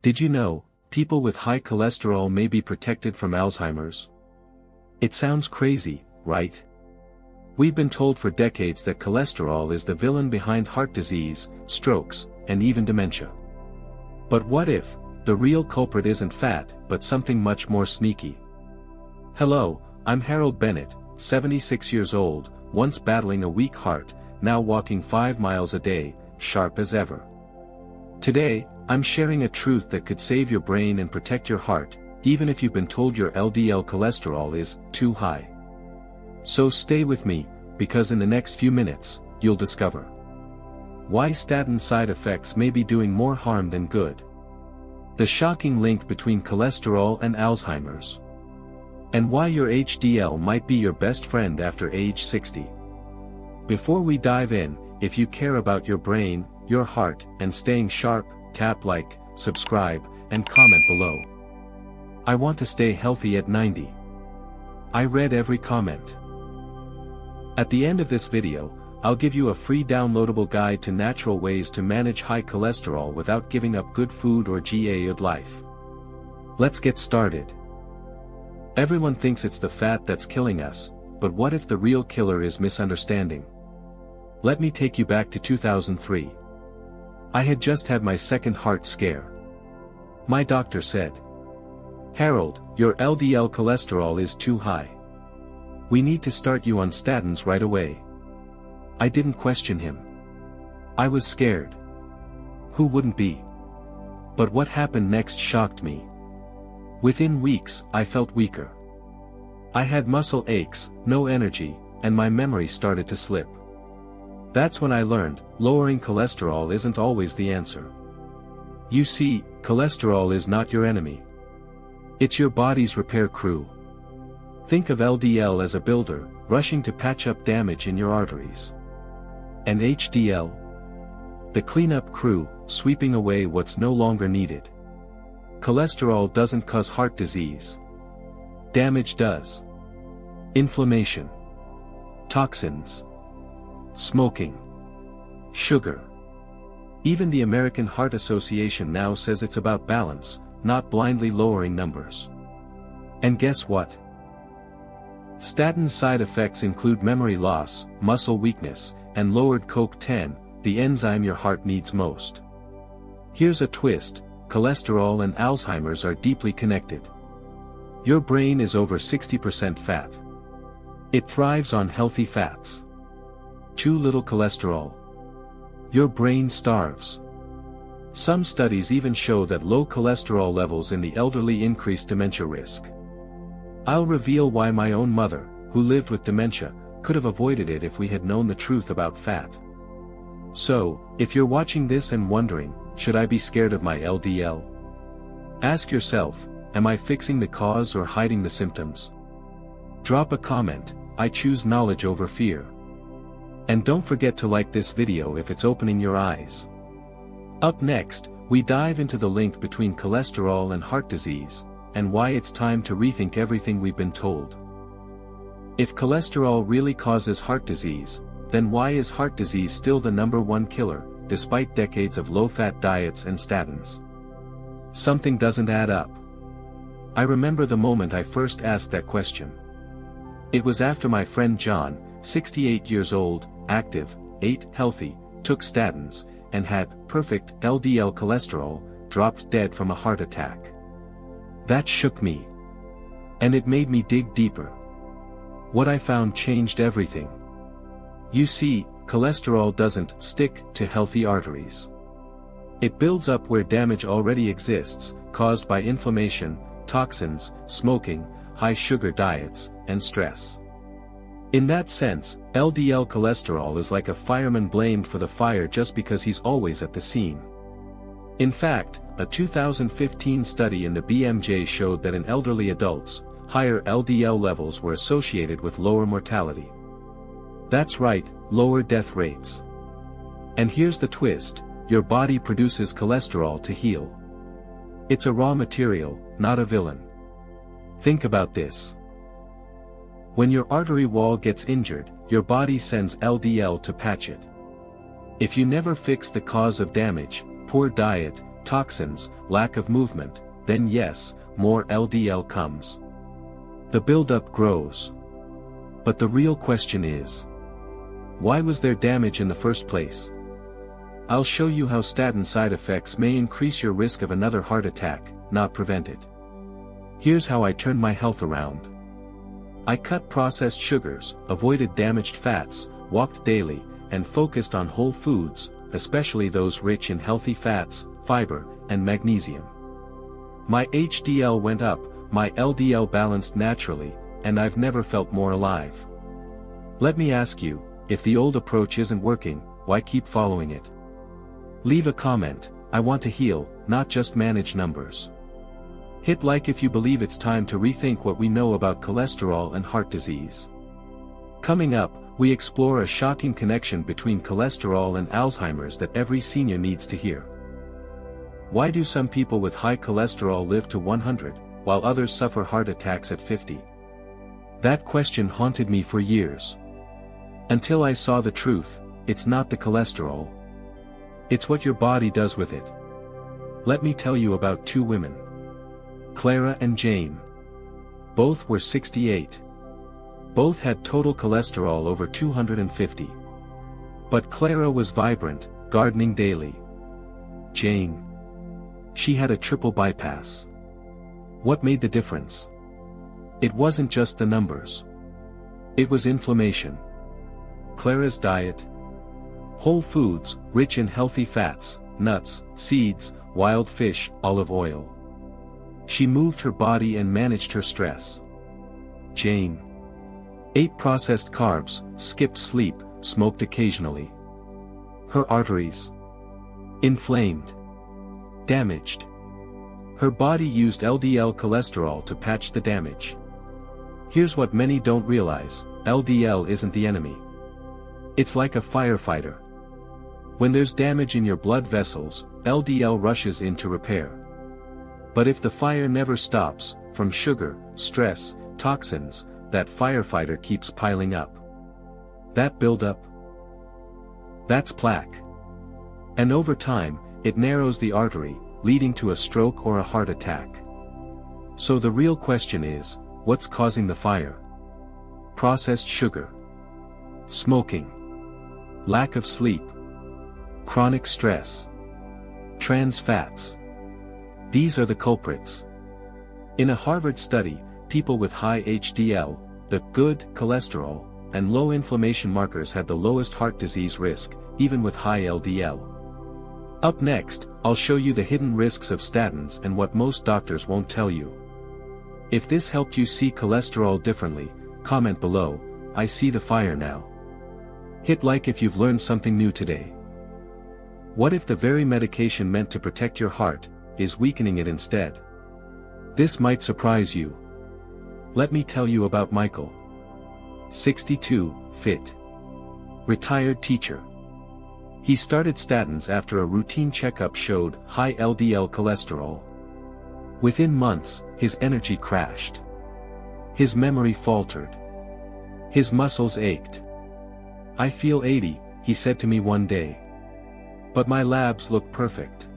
Did you know, people with high cholesterol may be protected from Alzheimer's? It sounds crazy, right? We've been told for decades that cholesterol is the villain behind heart disease, strokes, and even dementia. But what if the real culprit isn't fat, but something much more sneaky? Hello, I'm Harold Bennett, 76 years old, once battling a weak heart, now walking 5 miles a day, sharp as ever. Today, I'm sharing a truth that could save your brain and protect your heart, even if you've been told your LDL cholesterol is too high. So stay with me, because in the next few minutes, you'll discover why statin side effects may be doing more harm than good, the shocking link between cholesterol and Alzheimer's, and why your HDL might be your best friend after age 60. Before we dive in, if you care about your brain, your heart, and staying sharp, tap like, subscribe, and comment below. I want to stay healthy at 90. I read every comment. At the end of this video, I'll give you a free downloadable guide to natural ways to manage high cholesterol without giving up good food or good life. Let's get started. Everyone thinks it's the fat that's killing us, but what if the real killer is misunderstanding? Let me take you back to 2003. I had just had my second heart scare. My doctor said, "Harold, your LDL cholesterol is too high. We need to start you on statins right away." I didn't question him. I was scared. Who wouldn't be? But what happened next shocked me. Within weeks, I felt weaker. I had muscle aches, no energy, and my memory started to slip. That's when I learned, lowering cholesterol isn't always the answer. You see, cholesterol is not your enemy. It's your body's repair crew. Think of LDL as a builder, rushing to patch up damage in your arteries. And HDL? The cleanup crew, sweeping away what's no longer needed. Cholesterol doesn't cause heart disease. Damage does. Inflammation. Toxins. Smoking. Sugar. Even the American Heart Association now says it's about balance, not blindly lowering numbers. And guess what? Statin side effects include memory loss, muscle weakness, and lowered CoQ10, the enzyme your heart needs most. Here's a twist: cholesterol and Alzheimer's are deeply connected. Your brain is over 60% fat. It thrives on healthy fats. Too little cholesterol. Your brain starves. Some studies even show that low cholesterol levels in the elderly increase dementia risk. I'll reveal why my own mother, who lived with dementia, could have avoided it if we had known the truth about fat. So, if you're watching this and wondering, should I be scared of my LDL? Ask yourself, am I fixing the cause or hiding the symptoms? Drop a comment. I choose knowledge over fear. And don't forget to like this video if it's opening your eyes. Up next, we dive into the link between cholesterol and heart disease, and why it's time to rethink everything we've been told. If cholesterol really causes heart disease, then why is heart disease still the #1 killer, despite decades of low-fat diets and statins? Something doesn't add up. I remember the moment I first asked that question. It was after my friend John, 68 years old, active, ate healthy, took statins, and had perfect LDL cholesterol, dropped dead from a heart attack. That shook me. And it made me dig deeper. What I found changed everything. You see, cholesterol doesn't stick to healthy arteries. It builds up where damage already exists, caused by inflammation, toxins, smoking, high sugar diets, and stress. In that sense, LDL cholesterol is like a fireman blamed for the fire just because he's always at the scene. In fact, a 2015 study in the BMJ showed that in elderly adults, higher LDL levels were associated with lower mortality. That's right, lower death rates. And here's the twist: your body produces cholesterol to heal. It's a raw material, not a villain. Think about this. When your artery wall gets injured, your body sends LDL to patch it. If you never fix the cause of damage, poor diet, toxins, lack of movement, then yes, more LDL comes. The buildup grows. But the real question is, why was there damage in the first place? I'll show you how statin side effects may increase your risk of another heart attack, not prevent it. Here's how I turned my health around. I cut processed sugars, avoided damaged fats, walked daily, and focused on whole foods, especially those rich in healthy fats, fiber, and magnesium. My HDL went up, my LDL balanced naturally, and I've never felt more alive. Let me ask you, if the old approach isn't working, why keep following it? Leave a comment. I want to heal, not just manage numbers. Hit like if you believe it's time to rethink what we know about cholesterol and heart disease. Coming up, we explore a shocking connection between cholesterol and Alzheimer's that every senior needs to hear. Why do some people with high cholesterol live to 100, while others suffer heart attacks at 50? That question haunted me for years. Until I saw the truth, it's not the cholesterol. It's what your body does with it. Let me tell you about two women. Clara and Jane. Both were 68. Both had total cholesterol over 250. But Clara was vibrant, gardening daily. Jane. She had a triple bypass. What made the difference? It wasn't just the numbers. It was inflammation. Clara's diet? Whole foods, rich in healthy fats, nuts, seeds, wild fish, olive oil. She moved her body and managed her stress. Jane ate processed carbs, skipped sleep, smoked occasionally. Her arteries inflamed, damaged. Her body used LDL cholesterol to patch the damage. Here's what many don't realize: LDL isn't the enemy. It's like a firefighter. When there's damage in your blood vessels, LDL rushes in to repair. But if the fire never stops, from sugar, stress, toxins, that firefighter keeps piling up. That buildup? That's plaque. And over time, it narrows the artery, leading to a stroke or a heart attack. So the real question is, what's causing the fire? Processed sugar, smoking, lack of sleep, chronic stress, trans fats. These are the culprits. In a Harvard study, people with high HDL, the good cholesterol, and low inflammation markers had the lowest heart disease risk, even with high LDL. Up next, I'll show you the hidden risks of statins and what most doctors won't tell you. If this helped you see cholesterol differently, comment below. I see the fire now. Hit like if you've learned something new today. What if the very medication meant to protect your heart is weakening it instead? This might surprise you. Let me tell you about Michael. 62, fit. Retired teacher. He started statins after a routine checkup showed high LDL cholesterol. Within months, his energy crashed. His memory faltered. His muscles ached. "I feel 80, he said to me one day. But my labs look perfect."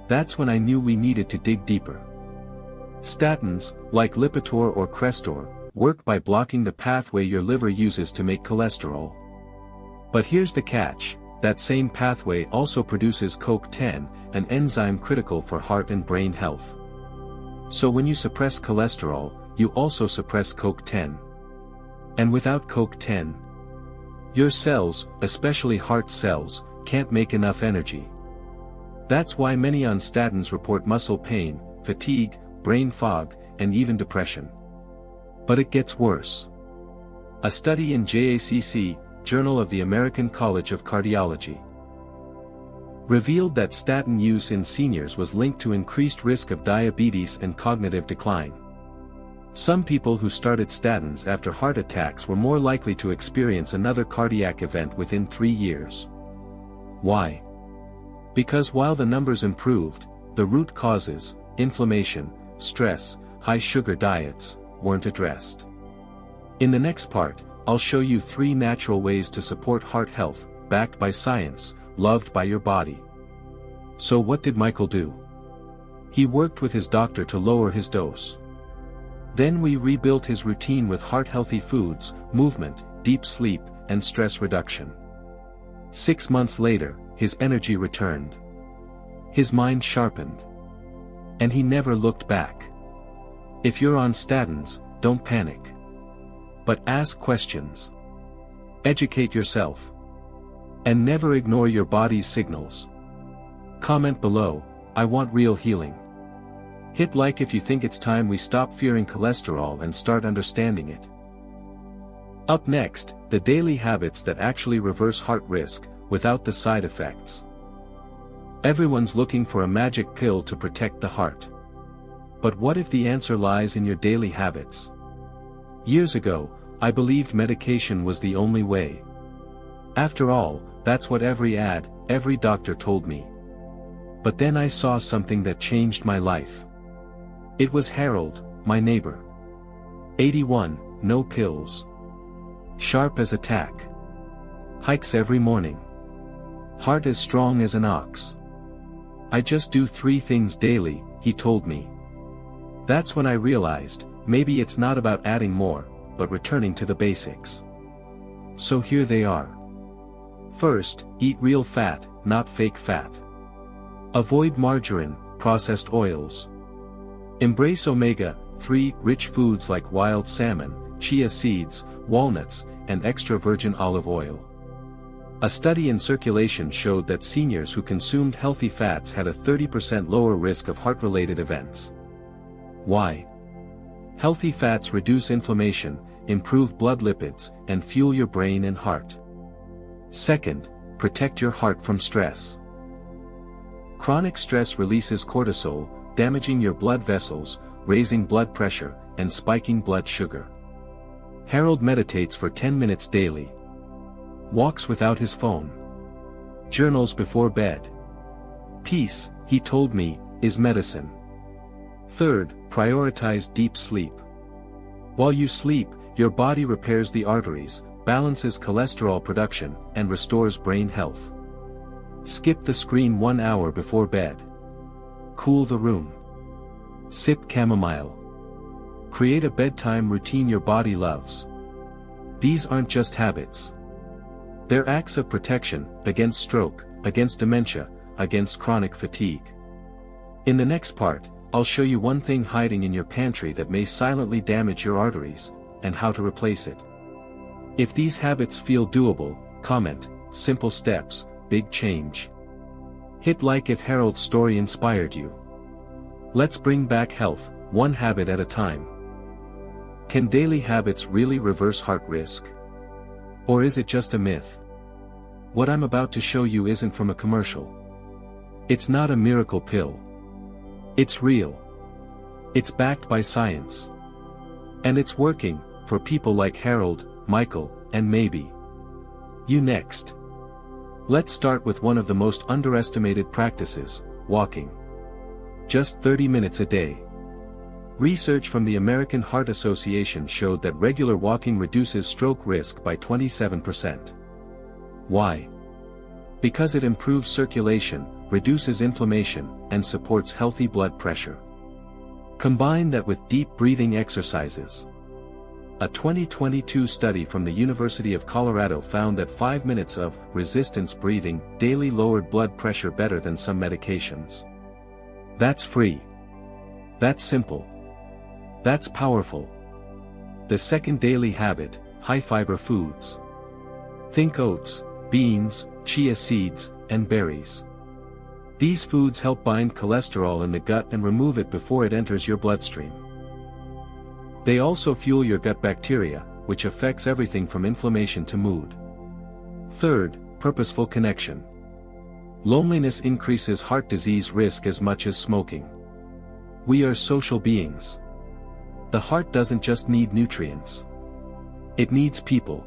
That's when I knew we needed to dig deeper. Statins, like Lipitor or Crestor, work by blocking the pathway your liver uses to make cholesterol. But here's the catch: that same pathway also produces CoQ10, an enzyme critical for heart and brain health. So when you suppress cholesterol, you also suppress CoQ10. And without CoQ10, your cells, especially heart cells, can't make enough energy. That's why many on statins report muscle pain, fatigue, brain fog, and even depression. But it gets worse. A study in JACC, Journal of the American College of Cardiology, revealed that statin use in seniors was linked to increased risk of diabetes and cognitive decline. Some people who started statins after heart attacks were more likely to experience another cardiac event within 3 years. Why? Because while the numbers improved, the root causes, inflammation, stress, high sugar diets, weren't addressed. In the next part, I'll show you 3 natural ways to support heart health, backed by science, loved by your body. So what did Michael do? He worked with his doctor to lower his dose. Then we rebuilt his routine with heart-healthy foods, movement, deep sleep, and stress reduction. 6 months later, his energy returned. His mind sharpened. And he never looked back. If you're on statins, don't panic. But ask questions. Educate yourself. And never ignore your body's signals. Comment below, I want real healing. Hit like if you think it's time we stop fearing cholesterol and start understanding it. Up next, the daily habits that actually reverse heart risk, without the side effects. Everyone's looking for a magic pill to protect the heart. But what if the answer lies in your daily habits? Years ago, I believed medication was the only way. After all, that's what every ad, every doctor told me. But then I saw something that changed my life. It was Harold, my neighbor. 81, no pills. Sharp as a tack. Hikes every morning. Heart as strong as an ox. I just do 3 things daily, he told me. That's when I realized, maybe it's not about adding more, but returning to the basics. So here they are. First, eat real fat, not fake fat. Avoid margarine, processed oils. Embrace omega-3 rich foods like wild salmon, chia seeds, walnuts, and extra virgin olive oil. A study in Circulation showed that seniors who consumed healthy fats had a 30% lower risk of heart-related events. Why? Healthy fats reduce inflammation, improve blood lipids, and fuel your brain and heart. Second, protect your heart from stress. Chronic stress releases cortisol, damaging your blood vessels, raising blood pressure, and spiking blood sugar. Harold meditates for 10 minutes daily. Walks without his phone. Journals before bed. Peace, he told me, is medicine. Third, prioritize deep sleep. While you sleep, your body repairs the arteries, balances cholesterol production, and restores brain health. Skip the screen 1 hour before bed. Cool the room. Sip chamomile. Create a bedtime routine your body loves. These aren't just habits. They're acts of protection, against stroke, against dementia, against chronic fatigue. In the next part, I'll show you one thing hiding in your pantry that may silently damage your arteries, and how to replace it. If these habits feel doable, comment, simple steps, big change. Hit like if Harold's story inspired you. Let's bring back health, one habit at a time. Can daily habits really reverse heart risk? Or is it just a myth? What I'm about to show you isn't from a commercial. It's not a miracle pill. It's real. It's backed by science. And it's working, for people like Harold, Michael, and maybe you next. Let's start with one of the most underestimated practices, walking. Just 30 minutes a day. Research from the American Heart Association showed that regular walking reduces stroke risk by 27%. Why? Because it improves circulation, reduces inflammation, and supports healthy blood pressure. Combine that with deep breathing exercises. A 2022 study from the University of Colorado found that 5 minutes of resistance breathing daily lowered blood pressure better than some medications. That's free. That's simple. That's powerful. The second daily habit, high-fiber foods. Think oats, beans, chia seeds, and berries. These foods help bind cholesterol in the gut and remove it before it enters your bloodstream. They also fuel your gut bacteria, which affects everything from inflammation to mood. Third, purposeful connection. Loneliness increases heart disease risk as much as smoking. We are social beings. The heart doesn't just need nutrients. It needs people.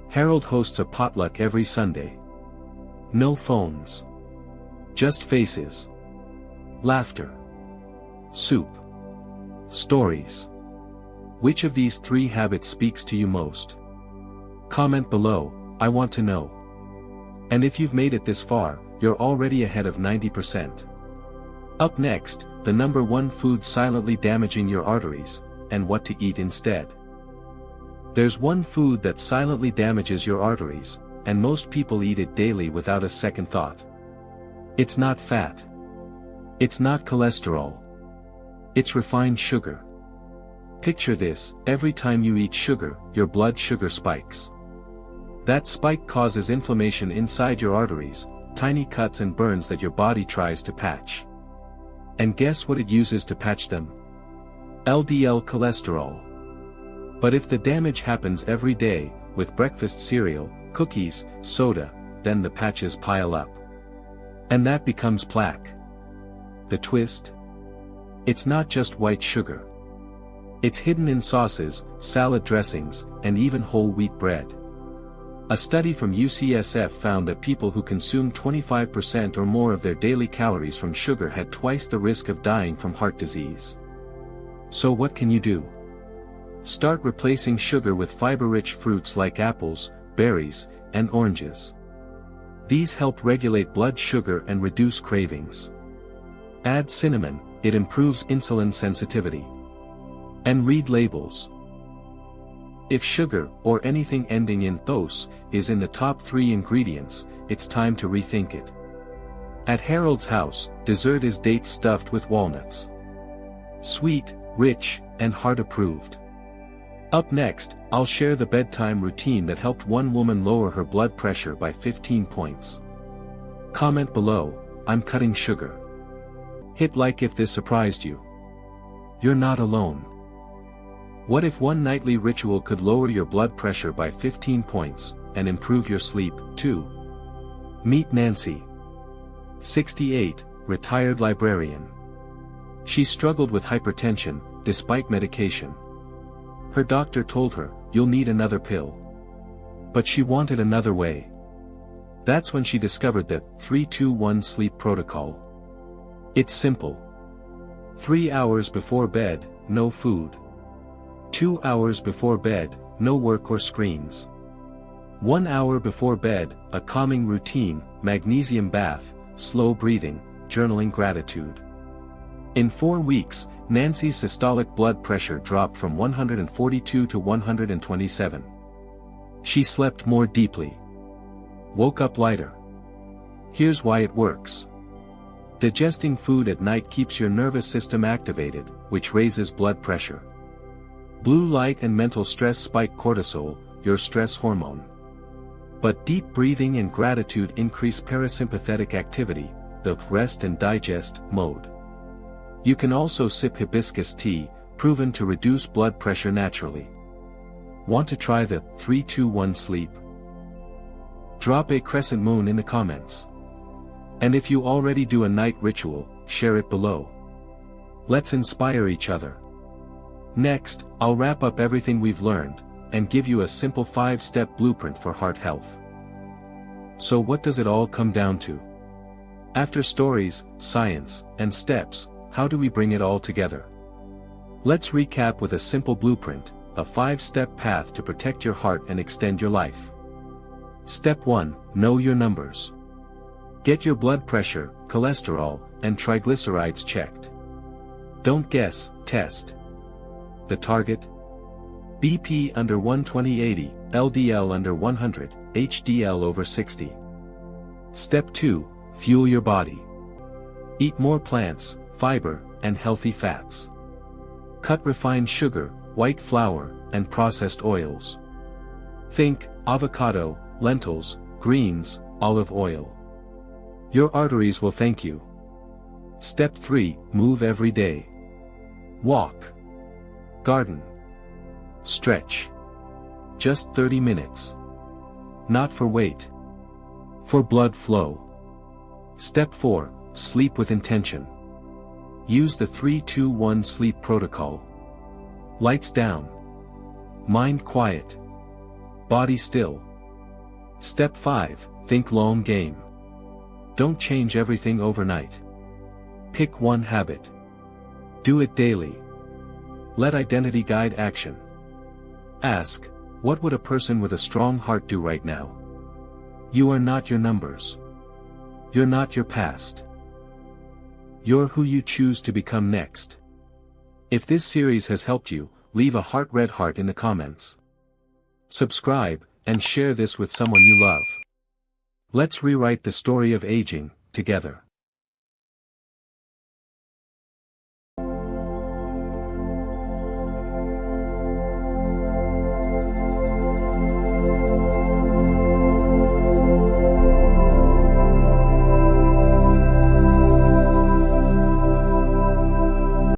Harold hosts a potluck every Sunday. No phones. Just faces. Laughter. Soup. Stories. Which of these 3 habits speaks to you most? Comment below, I want to know. And if you've made it this far, you're already ahead of 90%. Up next, the number one food silently damaging your arteries, and what to eat instead. There's one food that silently damages your arteries, and most people eat it daily without a second thought. It's not fat. It's not cholesterol. It's refined sugar. Picture this: every time you eat sugar, your blood sugar spikes. That spike causes inflammation inside your arteries, tiny cuts and burns that your body tries to patch. And guess what it uses to patch them? LDL cholesterol. But if the damage happens every day, with breakfast cereal, cookies, soda, then the patches pile up. And that becomes plaque. The twist? It's not just white sugar. It's hidden in sauces, salad dressings, and even whole wheat bread. A study from UCSF found that people who consumed 25% or more of their daily calories from sugar had twice the risk of dying from heart disease. So what can you do? Start replacing sugar with fiber-rich fruits like apples, berries, and oranges. These help regulate blood sugar and reduce cravings. Add cinnamon, it improves insulin sensitivity. And read labels. If sugar, or anything ending in "-ose, is in the top 3 ingredients, it's time to rethink it. At Harold's house, dessert is dates stuffed with walnuts. Sweet, rich, and heart-approved. Up next, I'll share the bedtime routine that helped one woman lower her blood pressure by 15 points. Comment below, I'm cutting sugar. Hit like if this surprised you. You're not alone. What if one nightly ritual could lower your blood pressure by 15 points, and improve your sleep, too? Meet Nancy. 68, retired librarian. She struggled with hypertension, despite medication. Her doctor told her, "You'll need another pill." But she wanted another way. That's when she discovered the 3-2-1 sleep protocol. It's simple. 3 hours before bed, no food. 2 hours before bed, no work or screens. 1 hour before bed, a calming routine, magnesium bath, slow breathing, journaling gratitude. In 4 weeks, Nancy's systolic blood pressure dropped from 142 to 127. She slept more deeply. Woke up lighter. Here's why it works. Digesting food at night keeps your nervous system activated, which raises blood pressure. Blue light and mental stress spike cortisol, your stress hormone. But deep breathing and gratitude increase parasympathetic activity, the rest and digest mode. You can also sip hibiscus tea, proven to reduce blood pressure naturally. Want to try the 3-2-1 sleep? Drop a crescent moon in the comments. And if you already do a night ritual, share it below. Let's inspire each other. Next, I'll wrap up everything we've learned, and give you a simple 5-step blueprint for heart health. So what does it all come down to? After stories, science, and steps, how do we bring it all together? Let's recap with a simple blueprint, a 5-step path to protect your heart and extend your life. Step 1, know your numbers. Get your blood pressure, cholesterol, and triglycerides checked. Don't guess, test. The target? BP under 120/80, LDL under 100, HDL over 60. Step 2, fuel your body. Eat more plants, fiber, and healthy fats. Cut refined sugar, white flour, and processed oils. Think avocado, lentils, greens, olive oil. Your arteries will thank you. Step 3, move every day. Walk. Garden. Stretch. Just 30 minutes. Not for weight. For blood flow. Step 4, sleep with intention. Use the 3-2-1 sleep protocol. Lights down. Mind quiet. Body still. Step 5, think long game. Don't change everything overnight. Pick one habit. Do it daily. Let identity guide action. Ask, what would a person with a strong heart do right now? You are not your numbers. You're not your past. You're who you choose to become next. If this series has helped you, leave a red heart in the comments. Subscribe, and share this with someone you love. Let's rewrite the story of aging, together.